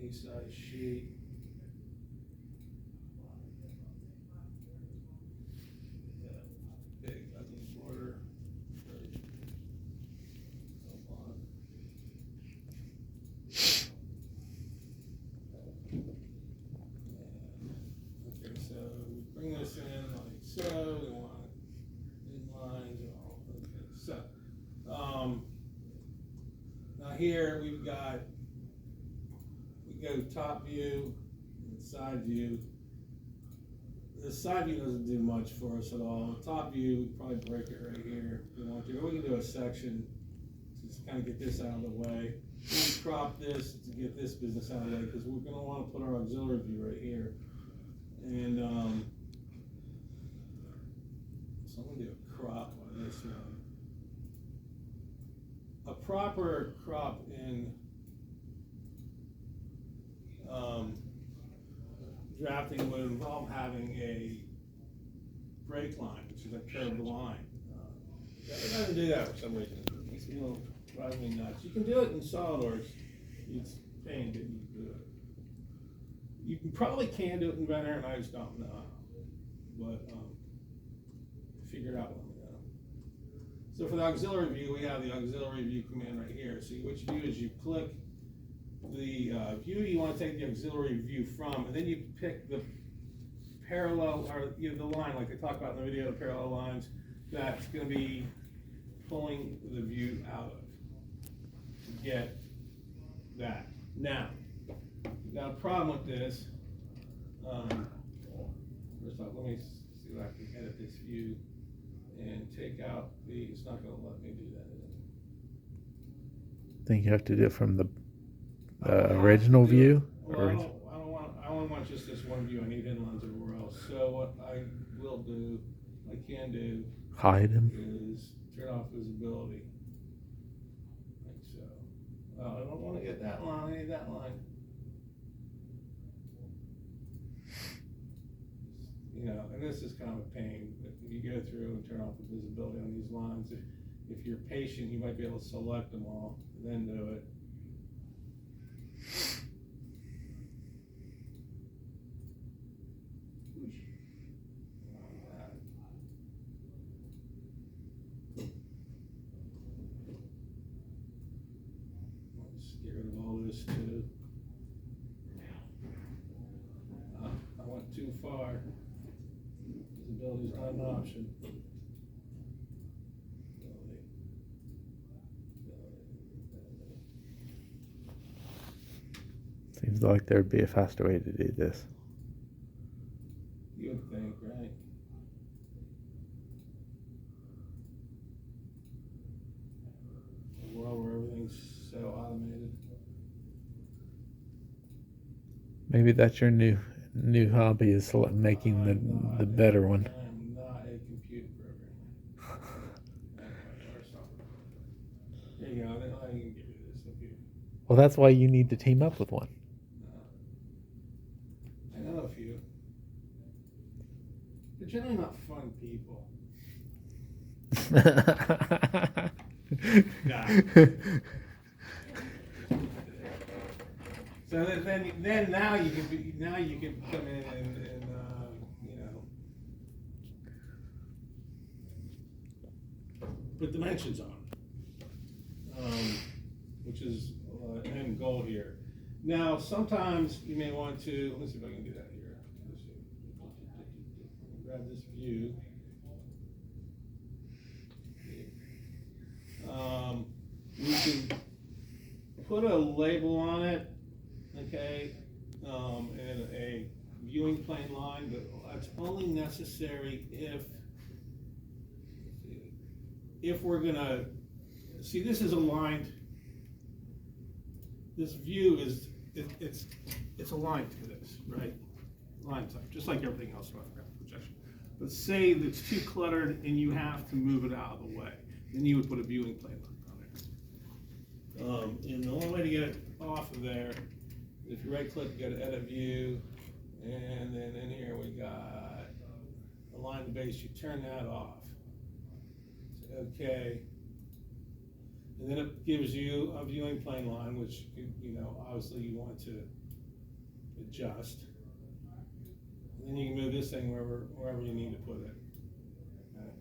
any size sheet. Big ugly border. Okay, so we bring this in like so. We want inlines and all. Okay, so now here we go top view and side view. The side view doesn't do much for us at all. The top view, we probably break it right here if we want to. Or we can do a section to just kind of get this out of the way. We can crop this to get this business out of the way because we're going to want to put our auxiliary view right here. And so I'm going to do a crop on this one. A proper crop in drafting would involve having a break line, which is a curved line. It doesn't do that for some reason. It's a little drives me nuts. You can do it in SolidWorks. It's a pain, but you can do it. You probably can do it in Inventor, and I just don't know. But figure it out when we go. So for the auxiliary view, we have the auxiliary view command right here. So what you do is you click the view you want to take the auxiliary view from, and then you pick the parallel, or the line, like I talked about in the video, the parallel lines, that's going to be pulling the view out of to get that. Now, you got a problem with this. First off, let me see if I can edit this view and take out the, it's not going to let me do that. I think you have to do it from the original view? Well, I don't want just this one view. I need inlines everywhere else. So what I will do, I can do, hide them. is turn off visibility. Like so. I don't want to get that line. I need that line. You know, and this is kind of a pain. But you go through and turn off the visibility on these lines. If you're patient, you might be able to select them all and then do it. Let's get rid of all this too. I went too far. Visibility is not an option. Seems like there'd be a faster way to do this. You would think, right? A world where everything's so automated. Maybe that's your new hobby, is making the better one. I am not a computer programmer. There you go. I can give you this computer. Well, that's why you need to team up with one. I know a few. They're generally not fun people. So then now you can come in and you know, put dimensions on, which is an end goal here. Now sometimes you may want to, let's see if I can do that here. Grab this view. You can put a label on it, okay, and a viewing plane line, but that's only necessary if we're gonna see this is aligned. This view is it's aligned to this, right? Line type, just like everything else about graphic projection. But say it's too cluttered and you have to move it out of the way, then you would put a viewing plane on it. And the only way to get it off of there, if you right click, go to edit view, and then in here we got align the base, you turn that off. Okay. And then it gives you a viewing plane line, which, you know, obviously you want to adjust. And then you can move this thing wherever you need to put it. Okay.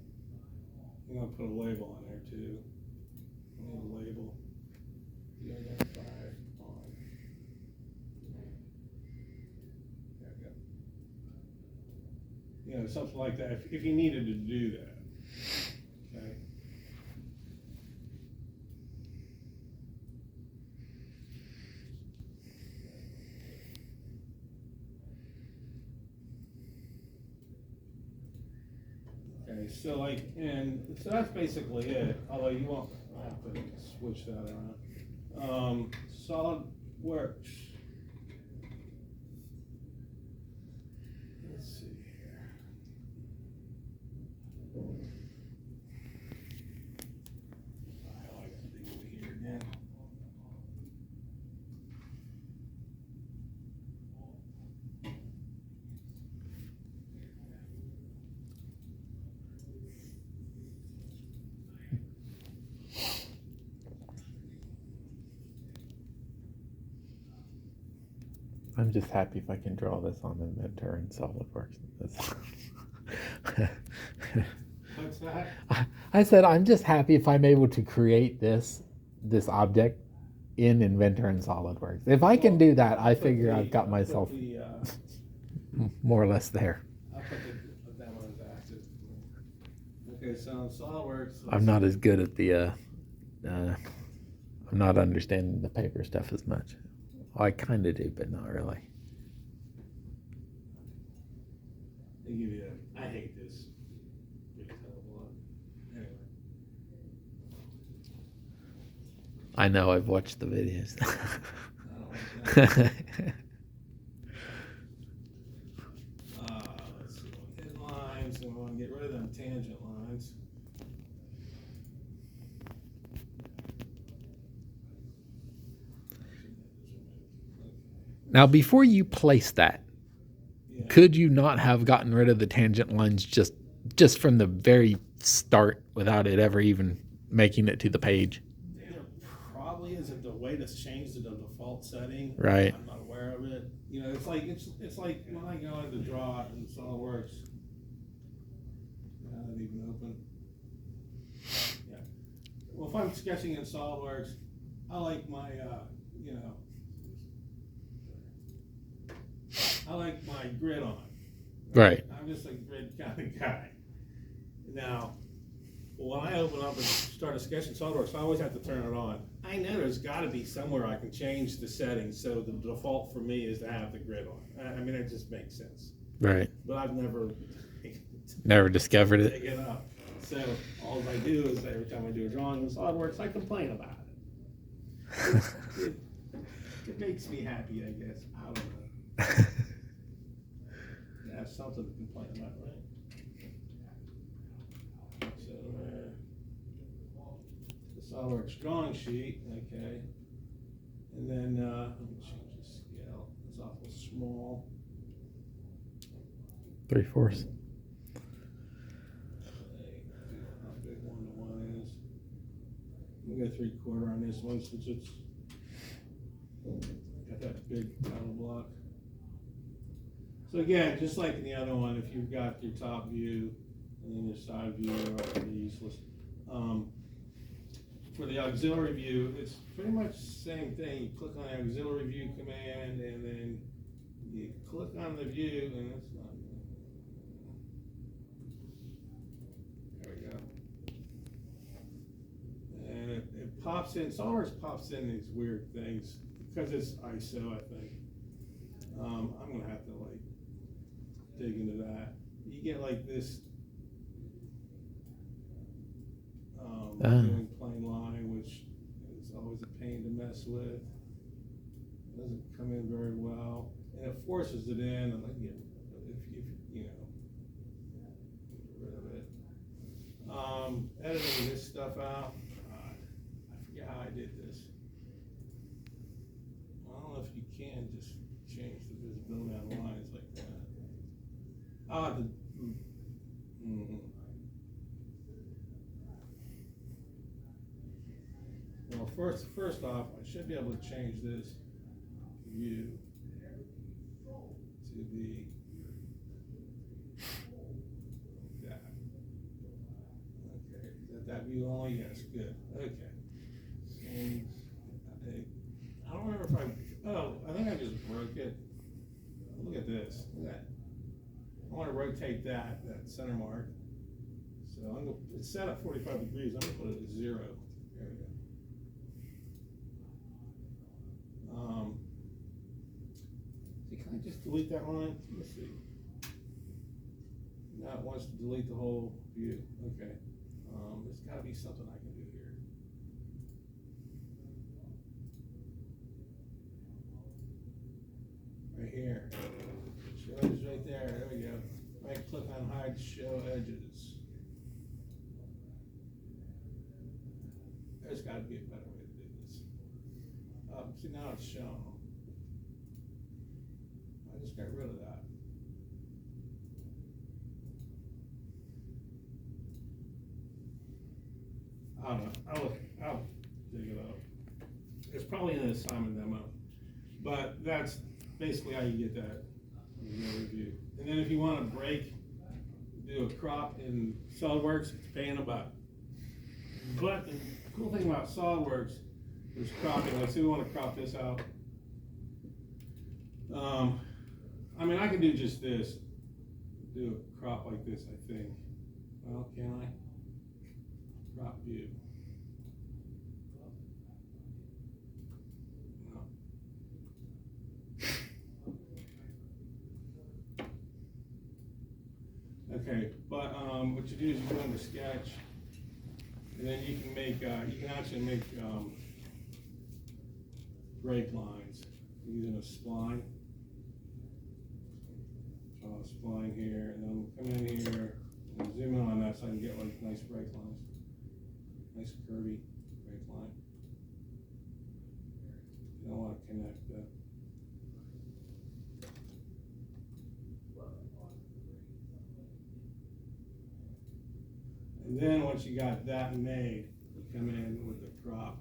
I'm gonna put a label on there too. I need a label. De-identify on. There we go. You know, something like that, if you needed to do that. Okay. Okay, so like, and so that's basically it, although you won't have to switch that around. SolidWorks. Let's see here. Oh, I gotta dig over here again. I'm just happy if I can draw this on Inventor and SolidWorks. What's that? I said I'm just happy if I'm able to create this object in Inventor and SolidWorks. If I can do that, I figure I've got myself more or less there. I'll put that one as active. Okay, so SolidWorks. I'm not as good at the. I'm not understanding the paper stuff as much. I kind of do, but not really. They give you I hate this. Anyway. I know, I've watched the videos. I don't like that. Let's see, hidden lines, and we want to get rid of them tangent lines. Now, before you place that, Yeah. could you not have gotten rid of the tangent lines just from the very start without it ever even making it to the page? There probably isn't a way to change the default setting. Right. I'm not aware of it. You know, it's like when I go into Draw in SolidWorks. Not even open. Yeah. Well, if I'm sketching in SolidWorks, I like my I like my grid on. Right. I'm just a grid kind of guy. Now, when I open up and start a sketch in SolidWorks, I always have to turn it on. I know there's got to be somewhere I can change the settings so the default for me is to have the grid on. I mean, it just makes sense. Right. But I've never discovered it. Take it up. So all I do is every time I do a drawing in SolidWorks, I complain about it. It makes me happy, I guess. I don't know. That's something to complain about, right? So the SolidWorks drawing sheet, okay. And then let me change the scale. It's awful small. 3/4. How big 1:1 is. I'm gonna go 3/4 on this one since it's got that big title block. So again, just like in the other one, if you've got your top view and then your side view are pretty useless. For the auxiliary view, it's pretty much the same thing. You click on the auxiliary view command and then you click on the view and it's not. There we go. And it pops in, SolidWorks pops in these weird things because it's ISO, I think. I'm gonna have to like dig into that. You get like this doing plain line, which is always a pain to mess with. Doesn't come in very well, and it forces it in. And if you know, get rid of it. Editing this stuff out. I forget how I did this. I don't know if you can just change the visibility on lines like that. Well, first off, I should be able to change this view. to be that. Okay, is that view only? Yes, good, okay. And I don't remember if I think I just broke it. Look at this, look at that. I wanna rotate that center mark. So it's set at 45 degrees, I'm gonna put it at 0. There we go. See, can I just delete that line? Let's see. Now it wants to delete the whole view, okay. There's gotta be something I can do here. Right here. Show edges right there we go. Right click on hide show edges. There's gotta be a better way to do this. See, now it's shown. I just got rid of that. I don't know, I'll dig it up. It's probably in the assignment demo, but that's basically how you get that in your review. And then if you want to do a crop in SolidWorks, it's a pain in the butt. But the cool thing about SolidWorks is cropping. Let's say we want to crop this out. I mean, I can do just this. Do a crop like this, I think. Well, can I? Crop view. No. Okay, but what you do is you go into Sketch, and then you can make, you can actually make break lines using a spline. Draw a spline here, and then come in here and zoom in on that so I can get like nice break lines. Nice curvy break line. You don't want to connect that. And then once you got that made, you come in with the crop.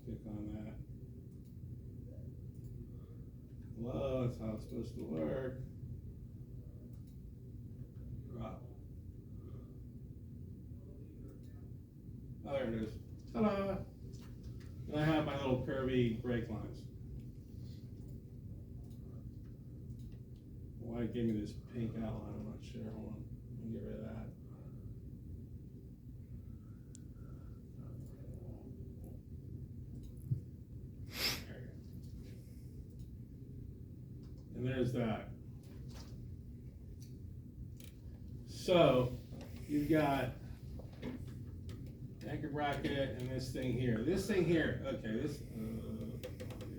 Click on that. Hello, that's how it's supposed to work. Crop. Oh, there it is. Ta-da! And I have my little curvy break lines. Why it gave me this pink outline, I'm not sure. Hold on, let me get rid of that. There you go. And there's that. So, you've got anchor bracket and this thing here. This thing here, okay, this, do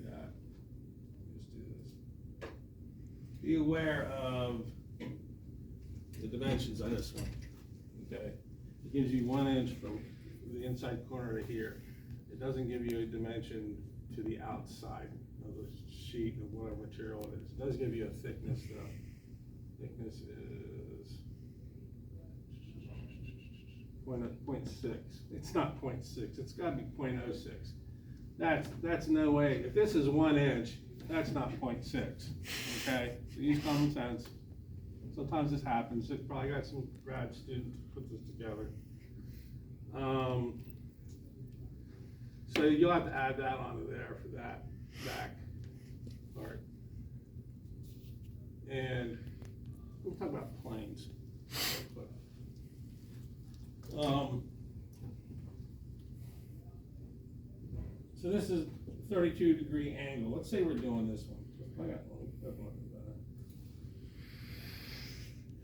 that. Just do this. Be aware of the dimensions on this one, okay? It gives you 1 inch from the inside corner to here. It doesn't give you a dimension to the outside of the sheet of whatever material it is. It does give you a thickness though. Thickness is 0.6. It's not 0.6, it's gotta be 0.06. That's no way, if this is 1 inch, that's not 0.6, okay? So use common sense. Sometimes this happens. It probably got some grad students put this together. So you'll have to add that onto there for that back part. And we'll talk about planes real quick. So this is 32-degree angle. Let's say we're doing this one.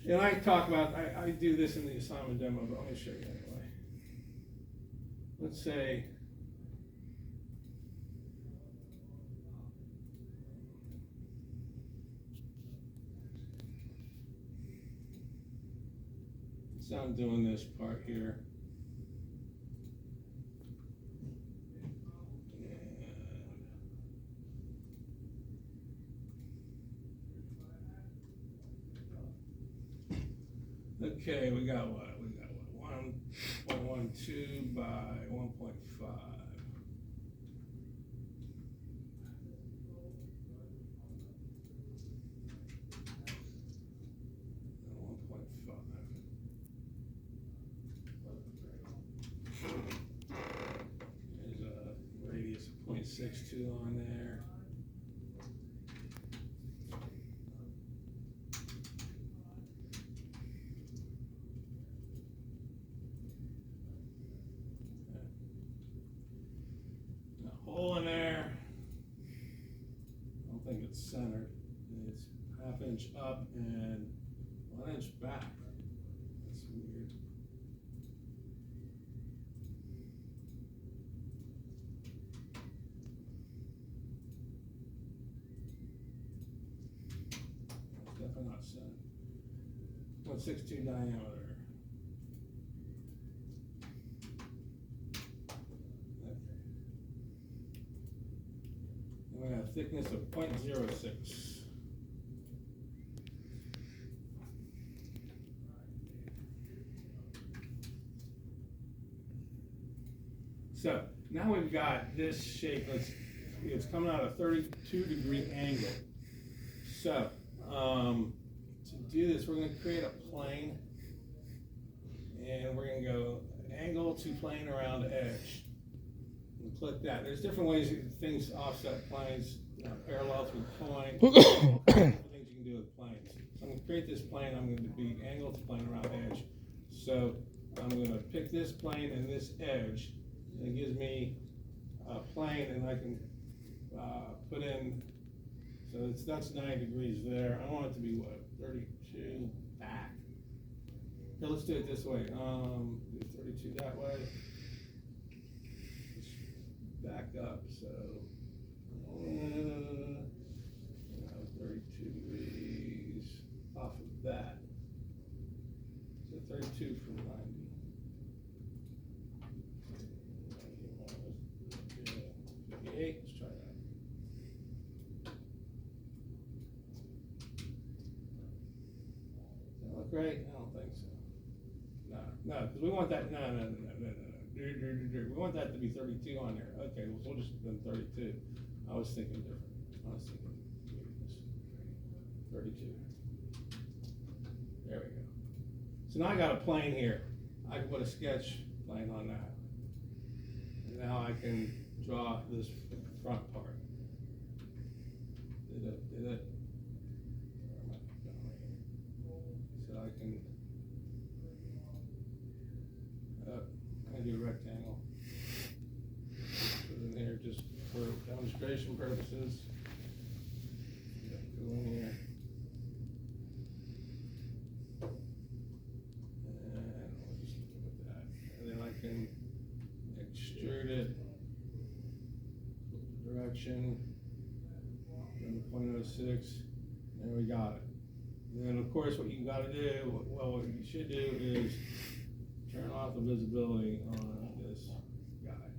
And I talk about, I do this in the assignment demo, but let me show you anyway. Let's say, so I'm doing this part here. Okay, we got what? 1.12 by 1.5. 0.62 on there. A hole in there. I don't think it's centered. It's ½ inch up and 1 inch back. That's weird. It's definitely not centered. 0.62 diameter. And we got a thickness of 0.06. So now we've got this shape. It's coming out at a 32-degree angle. So to do this, we're going to create a plane, and we're going to go angle to plane around edge. And click that. There's different ways things offset planes, parallel through point. Different things you can do with planes. So I'm going to create this plane. I'm going to be angle to plane around edge. So I'm going to pick this plane and this edge. And it gives me a plane, and I can put in, so that's 9 degrees there. I want it to be what, 32 back. Okay, let's do it this way. Do 32 that way. Just back up, so 32 degrees off of that. So 32 from 90. 58, let's try that. Does that look right? I don't think so. No, because we want that, no. We want that to be 32 on there. Okay, well, we'll just put 32. I was thinking different. I was thinking 32. There we go. So now I got a plane here. I can put a sketch plane on that. And now I can draw this front part. Did it? Where am I going? So I can do a rectangle. Put it in here just for demonstration purposes. Go in here. And we'll just look at that. And then I can extrude it. Direction, then the 0.06, and we got it. And then of course what you gotta do, well what you should do is turn off the visibility on this guy.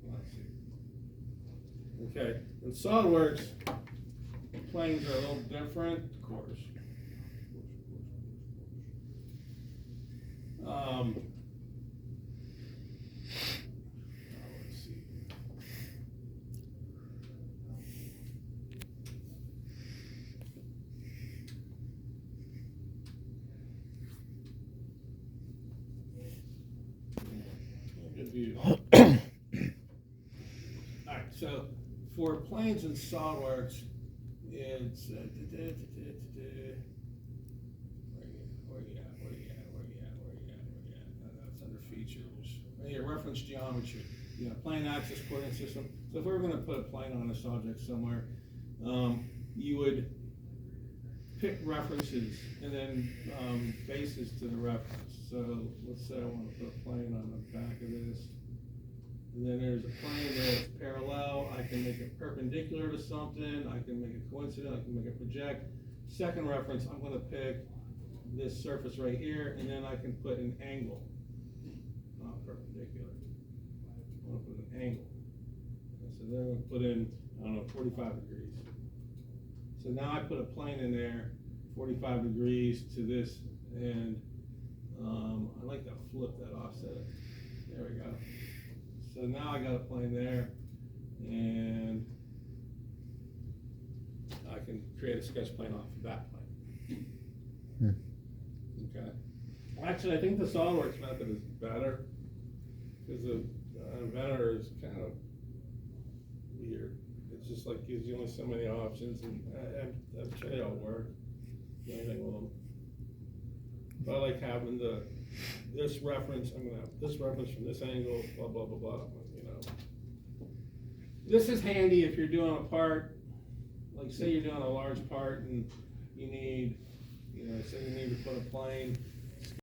Let's see. Okay, in SolidWorks, planes are a little different, of course. Alright, so for planes in SolidWorks, it's where you at? That's under features. Right here, reference geometry. You know, plane axis coordinate system. So if we were going to put a plane on this object somewhere, you would pick references and then bases to the reference. So let's say I want to put a plane on the back of this. And then there's a plane that's parallel. I can make it perpendicular to something. I can make it coincident. I can make it project. Second reference, I'm going to pick this surface right here, and then I can put an angle. Not perpendicular. I want to put an angle. And so then I'm going to put in, I don't know, 45 degrees. So now I put a plane in there, 45 degrees to this, and I like to flip that offset. There we go. So now I got a plane there, and I can create a sketch plane off of that plane. Okay. Well, actually, I think the SolidWorks method is better because Inventor is kind of weird. It's just like gives you only so many options, and I'm sure they all work. Anything with them. But I like having this reference. I'm gonna have this reference from this angle. Blah blah blah blah. You know, this is handy if you're doing a part. Like say you're doing a large part and you need, say you need to put a plane